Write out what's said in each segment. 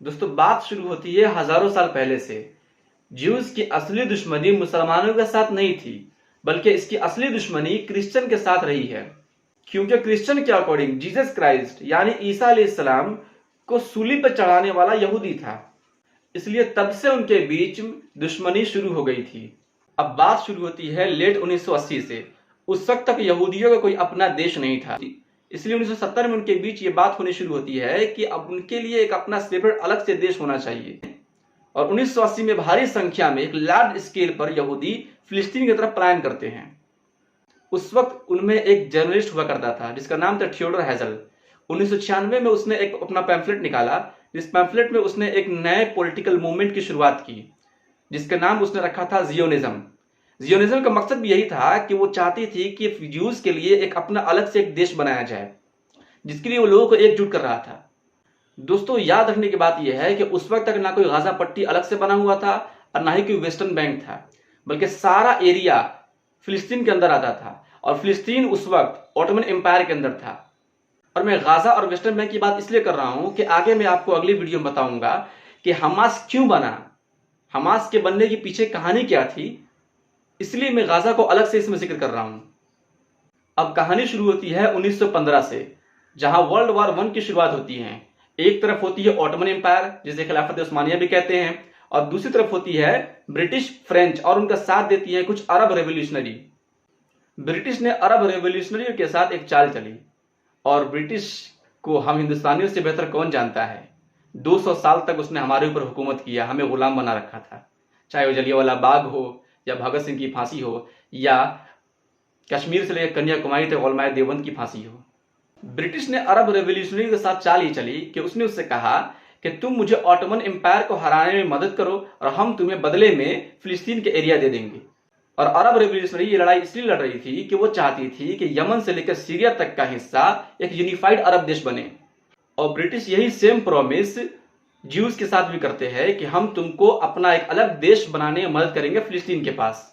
दोस्तों बात शुरू होती है हजारों साल पहले से। ज्यूज की असली दुश्मनी मुसलमानों के साथ नहीं थी, बल्कि इसकी असली दुश्मनी क्रिश्चियन के साथ रही है। क्योंकि क्रिश्चियन के अकॉर्डिंग जीसस क्राइस्ट यानी ईसा अलैहिस्सलाम को सूली पर चढ़ाने वाला यहूदी था, इसलिए तब से उनके बीच दुश्मनी शुरू हो गई थी। अब बात शुरू होती है लेट 1980 से। उस वक्त तक यहूदियों का कोई अपना देश नहीं था, इसलिए 1970 में उनके बीच ये बात होनी शुरू होती है कि अब उनके लिए एक अपना सेपरेट अलग से देश होना चाहिए। और 1980 में भारी संख्या में एक लार्ज स्केल पर यहूदी फिलिस्तीन की तरफ पलायन करते हैं। उस वक्त उनमें एक जर्नलिस्ट हुआ करता था जिसका नाम था थियोडोर हेजल। 1996 में उसने एक अपना पैम्फलेट निकाला, जिस पैम्फलेट में उसने एक नए पॉलिटिकल मूवमेंट की शुरुआत की जिसका नाम उसने रखा था जियोनिज्म। जियोनिज्म का मकसद भी यही था कि वो चाहती थी कि ज्यूज के लिए एक अपना अलग से एक देश बनाया जाए, जिसके लिए वो लोगों को एकजुट कर रहा था। दोस्तों याद रखने की बात यह है कि उस वक्त तक ना कोई गाजा पट्टी अलग से बना हुआ था और ना ही कोई वेस्टर्न बैंक था, बल्कि सारा एरिया फिलिस्तीन के अंदर आता था। और फिलिस्तीन उस वक्त ऑटोमन एम्पायर के अंदर था। और मैं गाजा और वेस्टर्न बैंक की बात इसलिए कर रहा हूं कि आगे मैं आपको अगली वीडियो में बताऊंगा कि हमास क्यों बना, हमास के बनने के पीछे कहानी क्या थी, इसलिए मैं गाजा को अलग से इसमें जिक्र कर रहा हूं। अब कहानी शुरू होती है 1915 से, जहां वर्ल्ड वॉर 1 की शुरुआत होती है। एक तरफ होती है ऑटोमन एम्पायर जिसे खिलाफत उस्मानिया भी कहते हैं, और दूसरी तरफ होती है ब्रिटिश, फ्रेंच, और उनका साथ देती है कुछ अरब रेवोल्यूशनरी। ब्रिटिश ने अरब रेवोल्यूशनरियों के साथ एक चाल चली, और ब्रिटिश को हम हिंदुस्तानियों से बेहतर कौन जानता है। 200 साल तक उसने हमारे ऊपर हुकूमत किया, हमें गुलाम बना रखा था। चाहे वो जलियांवाला बाग हो, या भगत सिंह की फांसी हो, या कश्मीर से लेकर कन्याकुमारी तक औलमाए देवबंद की फांसी हो। ब्रिटिश ने अरब रेवोल्यूशनरी के साथ चाल ही चली कि उसने उससे कहा कि तुम मुझे ऑटोमन एम्पायर को हराने में मदद करो और हम तुम्हें बदले में फिलिस्तीन के एरिया दे देंगे। और अरब रेवोल्यूशनरी ये लड़ाई इसलिए लड़ रही थी कि वो चाहती थी कि यमन से लेकर सीरिया तक का हिस्सा एक यूनिफाइड अरब देश बने। और ब्रिटिश यही सेम प्रॉमिस ज्यूज के साथ भी करते हैं कि हम तुमको अपना एक अलग देश बनाने में मदद करेंगे फिलिस्तीन के पास।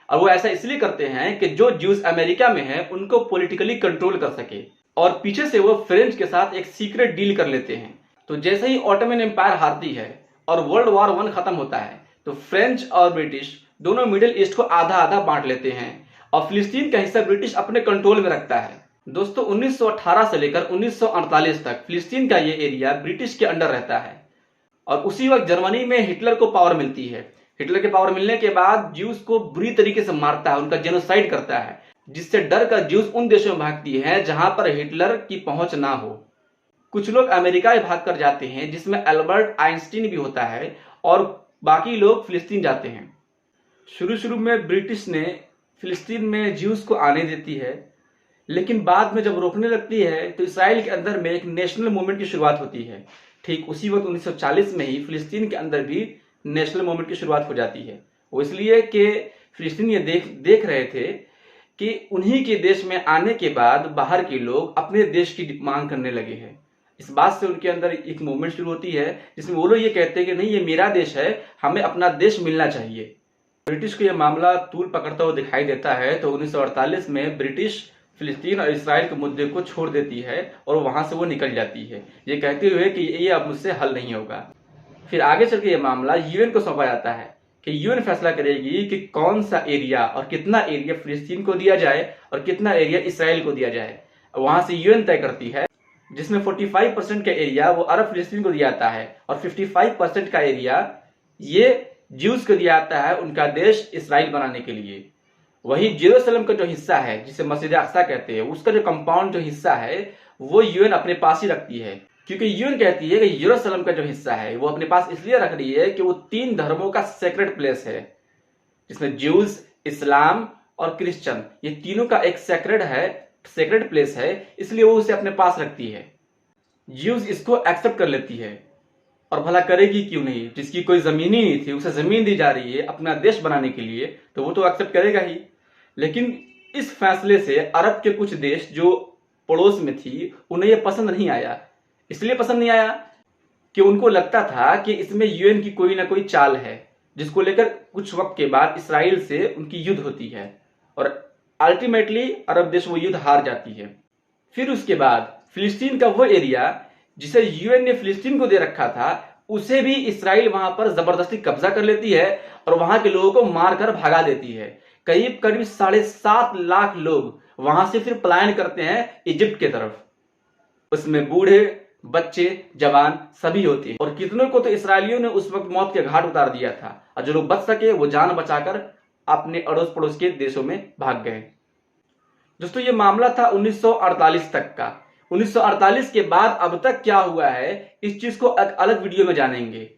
और वो ऐसा इसलिए करते हैं कि जो ज्यूज अमेरिका में हैं उनको पॉलिटिकली कंट्रोल कर सके, और पीछे से वो फ्रेंच के साथ एक सीक्रेट डील कर लेते हैं। तो जैसे ही ऑटोमन एम्पायर हारती है और वर्ल्ड वॉर 1 खत्म होता है, तो फ्रेंच और ब्रिटिश दोनों मिडिल ईस्ट को आधा आधा बांट लेते हैं, और फिलिस्तीन का हिस्सा ब्रिटिश अपने कंट्रोल में रखता है। दोस्तों 1918 से लेकर 1948 तक फिलिस्तीन का ये एरिया ब्रिटिश के अंडर रहता है। और उसी वक्त जर्मनी में हिटलर को पावर मिलती है। हिटलर के पावर मिलने के बाद ज्यूज को बुरी तरीके से मारता है, उनका जेनोसाइड करता है, जिससे डर कर ज्यूज उन देशों में भागती है जहां पर हिटलर की पहुंच ना हो। कुछ लोग अमेरिका में भाग कर जाते हैं, जिसमें अल्बर्ट आइंस्टीन भी होता है, और बाकी लोग फिलिस्तीन जाते हैं। शुरू में ब्रिटिश ने फिलिस्तीन में ज्यूज को आने देती है, लेकिन बाद में जब रोकने लगती है तो इसराइल के अंदर में एक नेशनल मूवमेंट की शुरुआत होती है। ठीक उसी वक्त 1940 में ही फिलिस्तीन के अंदर भी नेशनल मूवमेंट की शुरुआत हो जाती है। वो इसलिए कि फिलिस्तीन ये देख रहे थे कि उन्हीं के देश में आने के बाद बाहर के लोग अपने देश की मांग करने लगे हैं। इस बात से उनके अंदर एक मूवमेंट शुरू होती है जिसमें वो लोग ये कहते हैं कि नहीं, ये मेरा देश है, हमें अपना देश मिलना चाहिए। ब्रिटिश को यह मामला तूल पकड़ता हुआ दिखाई देता है, तो 1948 में ब्रिटिश फिलिस्तीन और इसराइल के मुद्दे को छोड़ देती है और वहां से वो निकल जाती है, ये कहते हुए कि ये अब मुझसे हल नहीं होगा। फिर आगे चल के ये मामला यूएन को सौंपा जाता है कि यूएन फैसला करेगी कि कौन सा एरिया और कितना एरिया फिलिस्तीन को दिया जाए और कितना एरिया इसराइल को दिया जाए। वहां से यूएन तय करती है, जिसमें 45% का एरिया वो अरब फिलिस्तीन को दिया जाता है और 55% का एरिया ये ज्यूज को दिया जाता है उनका देश इसराइल बनाने के लिए। वही जेरूसलम का जो हिस्सा है, जिसे मस्जिद अक्सा कहते हैं, उसका जो कंपाउंड जो हिस्सा है वो यूएन अपने पास ही रखती है, क्योंकि यूएन कहती है कि जेरूसलम का जो हिस्सा है वो अपने पास इसलिए रख रही है कि वो 3 धर्मों का सेक्रेट प्लेस है, जिसमें ज्यूज, इस्लाम और क्रिश्चियन, ये तीनों का एक सेक्रेट प्लेस है, इसलिए वो उसे अपने पास रखती है। ज्यूज इसको एक्सेप्ट कर लेती है, और भला करेगी क्यों नहीं, जिसकी कोई जमीन ही नहीं थी उसे जमीन दी जा रही है अपना देश बनाने के लिए, तो वो तो एक्सेप्ट करेगा ही। लेकिन इस फैसले से अरब के कुछ देश जो पड़ोस में थी उन्हें यह पसंद नहीं आया। इसलिए पसंद नहीं आया कि उनको लगता था कि इसमें यूएन की कोई ना कोई चाल है, जिसको लेकर कुछ वक्त के बाद इसराइल से उनकी युद्ध होती है, और अल्टीमेटली अरब देश वो युद्ध हार जाती है। फिर उसके बाद फिलिस्तीन का वो एरिया जिसे यूएन ने फिलिस्तीन को दे रखा था, उसे भी इसराइल वहां पर जबरदस्ती कब्जा कर लेती है और वहां के लोगों को मारकर भगा देती है। करीब करीब 7.5 लाख लोग वहां से फिर पलायन करते हैं इजिप्ट के तरफ। उसमें बूढ़े, बच्चे, जवान सभी होते हैं और कितनों को तो इसराइलियों ने उस वक्त मौत के घाट उतार दिया था और जो लोग बच सके वो जान बचाकर अपने अड़ोस पड़ोस के देशों में भाग गए। दोस्तों, ये मामला था 1948 तक का। 1948 के बाद अब तक क्या हुआ है, इस चीज को एक अलग वीडियो में जानेंगे।